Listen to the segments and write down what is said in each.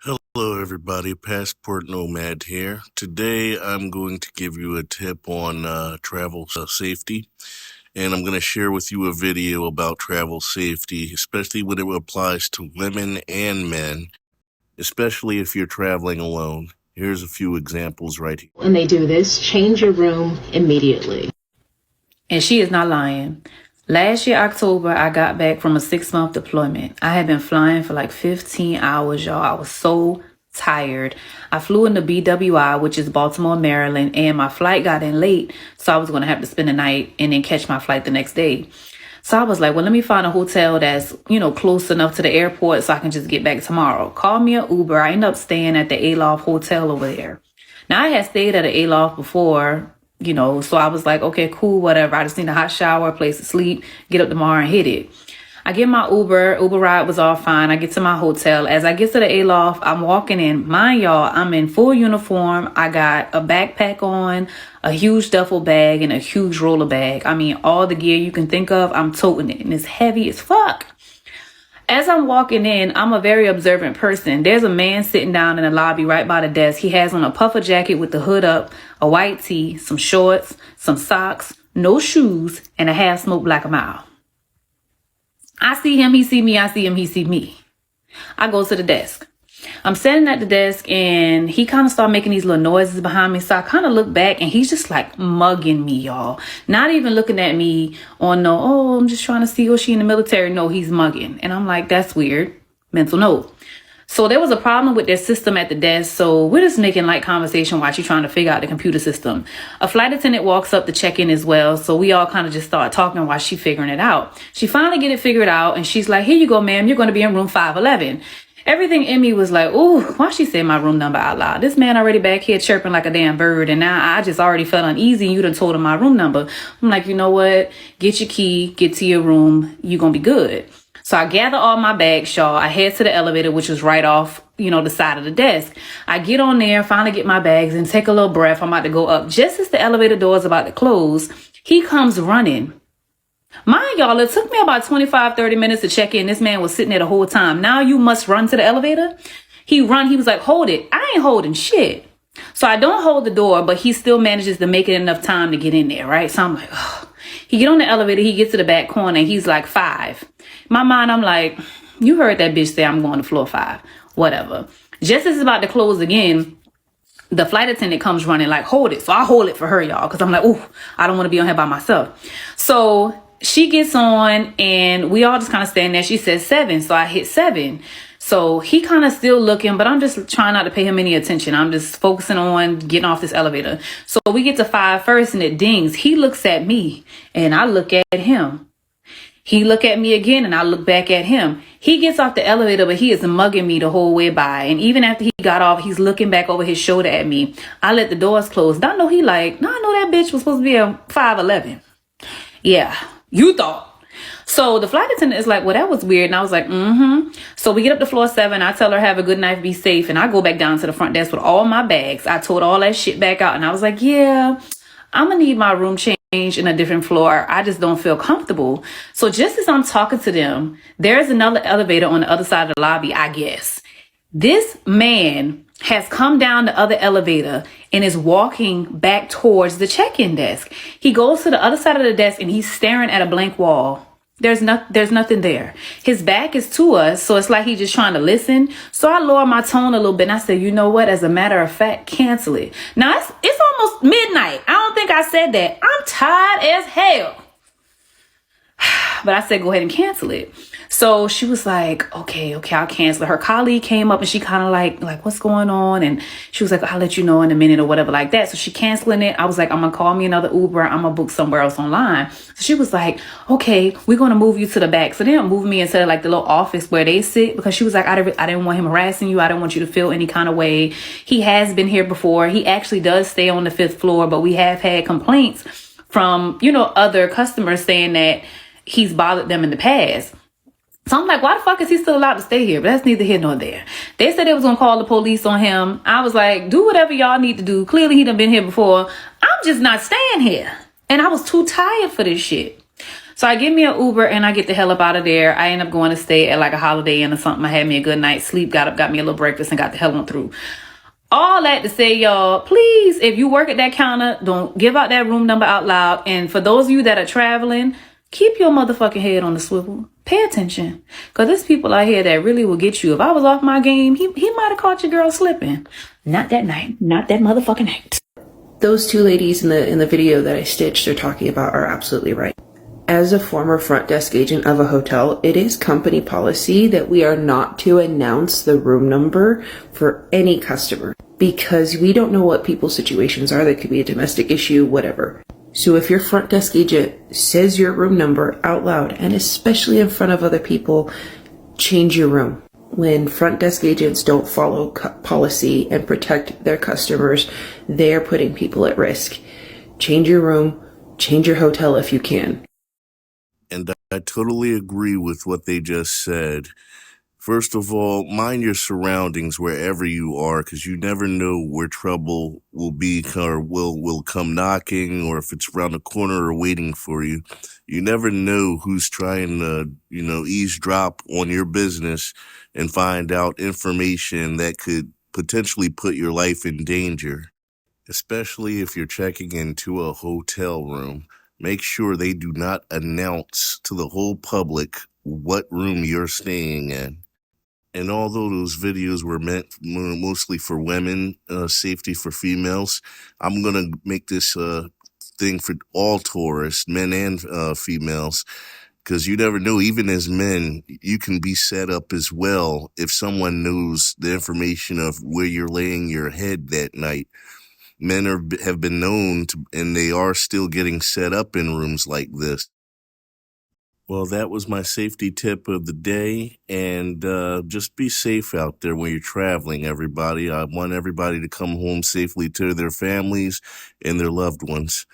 Hello, everybody. Passport Nomad here. Today, I'm going to give you a tip on travel safety, and I'm going to share with you a video about travel safety, especially when it applies to women and men, especially if you're traveling alone. Here's a few examples right here. When they do this, change your room immediately. And she is not lying. Last year, October, I got back from a 6-month deployment. I had been flying for like 15 hours, y'all. I was so tired. I flew into BWI, which is Baltimore, Maryland, and my flight got in late. So I was going to have to spend the night and then catch my flight the next day. So I was like, well, let me find a hotel that's, close enough to the airport so I can just get back tomorrow. Call me an Uber. I ended up staying at the Aloft Hotel over there. Now, I had stayed at an Aloft before, so I was like, okay, cool, whatever. I just need a hot shower, a place to sleep, get up tomorrow and hit it. I get my Uber ride was all fine. I get to my hotel. As I get to the Aloft, I'm walking in. Mind y'all, I'm in full uniform. I got a backpack on, a huge duffel bag, and a huge roller bag. I mean, all the gear you can think of, I'm toting it. And it's heavy as fuck. As I'm walking in, I'm a very observant person. There's a man sitting down in the lobby right by the desk. He has on a puffer jacket with the hood up, a white tee, some shorts, some socks, no shoes, and a half-smoked Black & Mild. I see him, he see me, I see him, he see me. I go to the desk. I'm standing at the desk and he kind of started making these little noises behind me. So I kind of look back and he's just like mugging me, y'all. Not even looking at me on I'm just trying to see, was she in the military? No, he's mugging. And I'm like, that's weird. Mental note. So there was a problem with their system at the desk. So we're just making light conversation while she's trying to figure out the computer system. A flight attendant walks up to check in as well. So we all kind of just start talking while she's figuring it out. She finally get it figured out. And she's like, here you go, ma'am. You're going to be in room 511. Everything in me was like, ooh, why she say my room number out loud? This man already back here chirping like a damn bird. And now I just already felt uneasy. And you done told him my room number. I'm like, you know what? Get your key, get to your room. You're going to be good. So I gather all my bags, y'all. I head to the elevator, which was right off, the side of the desk. I get on there, finally get my bags and take a little breath. I'm about to go up. Just as the elevator door is about to close, he comes running. Mind y'all, it took me about 25-30 minutes to check in. This man was sitting there the whole time. Now you must run to the elevator. He was like, hold it. I ain't holding shit. So I don't hold the door, but he still manages to make it enough time to get in there, right? So I'm like, oh. He get on the elevator, he gets to the back corner, and he's like 5. In my mind, I'm like, you heard that bitch say I'm going to floor 5. Whatever. Just as it's about to close again, the flight attendant comes running like, hold it. So I hold it for her, y'all, because I'm like, ooh, I don't want to be on here by myself. So she gets on, and we all just kind of stand there. She says 7, so I hit 7. So he kind of still looking, but I'm just trying not to pay him any attention. I'm just focusing on getting off this elevator. So we get to 5 first and it dings. He looks at me and I look at him. He look at me again and I look back at him. He gets off the elevator, but he is mugging me the whole way by. And even after he got off, he's looking back over his shoulder at me. I let the doors close. I know he like, no, I know that bitch was supposed to be a 5'11". Yeah, you thought. So the flight attendant is like, well, that was weird. And I was like, So we get up to floor 7. I tell her, have a good night, be safe. And I go back down to the front desk with all my bags. I told all that shit back out. And I was like, yeah, I'm going to need my room changed in a different floor. I just don't feel comfortable. So just as I'm talking to them, there's another elevator on the other side of the lobby, I guess. This man has come down the other elevator and is walking back towards the check-in desk. He goes to the other side of the desk and he's staring at a blank wall. There's nothing there. His back is to us, so it's like he's just trying to listen. So I lower my tone a little bit and I said, you know what? As a matter of fact, cancel it. Now it's almost midnight. I don't think I said that. I'm tired as hell. But I said, go ahead and cancel it. So she was like, okay, I'll cancel it. Her colleague came up and she kind of like, what's going on? And she was like, I'll let you know in a minute or whatever like that. So she canceling it. I was like, I'm going to call me another Uber. I'm going to book somewhere else online. So she was like, okay, we're going to move you to the back. So they don't move me into like the little office where they sit because she was like, I didn't want him harassing you. I didn't want you to feel any kind of way. He has been here before. He actually does stay on the 5th floor, but we have had complaints from, other customers saying that he's bothered them in the past. So I'm like, why the fuck is he still allowed to stay here? But that's neither here nor there. They said they was going to call the police on him. I was like, do whatever y'all need to do. Clearly he done been here before. I'm just not staying here. And I was too tired for this shit. So I get me an Uber and I get the hell up out of there. I end up going to stay at like a Holiday Inn or something. I had me a good night's sleep, got up, got me a little breakfast, and got the hell on through. All that to say, y'all, please, if you work at that counter, don't give out that room number out loud. And for those of you that are traveling, keep your motherfucking head on the swivel. Pay attention. Because there's people out here that really will get you. If I was off my game, he might have caught your girl slipping. Not that night. Not that motherfucking night. Those two ladies in the video that I stitched are talking about are absolutely right. As a former front desk agent of a hotel, it is company policy that we are not to announce the room number for any customer because we don't know what people's situations are. That could be a domestic issue, whatever. So if your front desk agent says your room number out loud, and especially in front of other people, change your room. When front desk agents don't follow policy and protect their customers, they're putting people at risk. Change your room, change your hotel if you can. And I totally agree with what they just said. First of all, mind your surroundings wherever you are, because you never know where trouble will be or will come knocking, or if it's around the corner or waiting for you. You never know who's trying to, eavesdrop on your business and find out information that could potentially put your life in danger, especially if you're checking into a hotel room. Make sure they do not announce to the whole public what room you're staying in. And although those videos were meant mostly for women, safety for females, I'm going to make this thing for all tourists, men and females, because you never know, even as men, you can be set up as well if someone knows the information of where you're laying your head that night. Men have been known to, and they are still getting set up in rooms like this. Well, that was my safety tip of the day, and just be safe out there when you're traveling, everybody. I want everybody to come home safely to their families and their loved ones.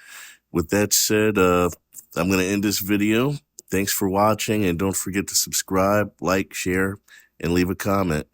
With that said, I'm going to end this video. Thanks for watching, and don't forget to subscribe, like, share, and leave a comment.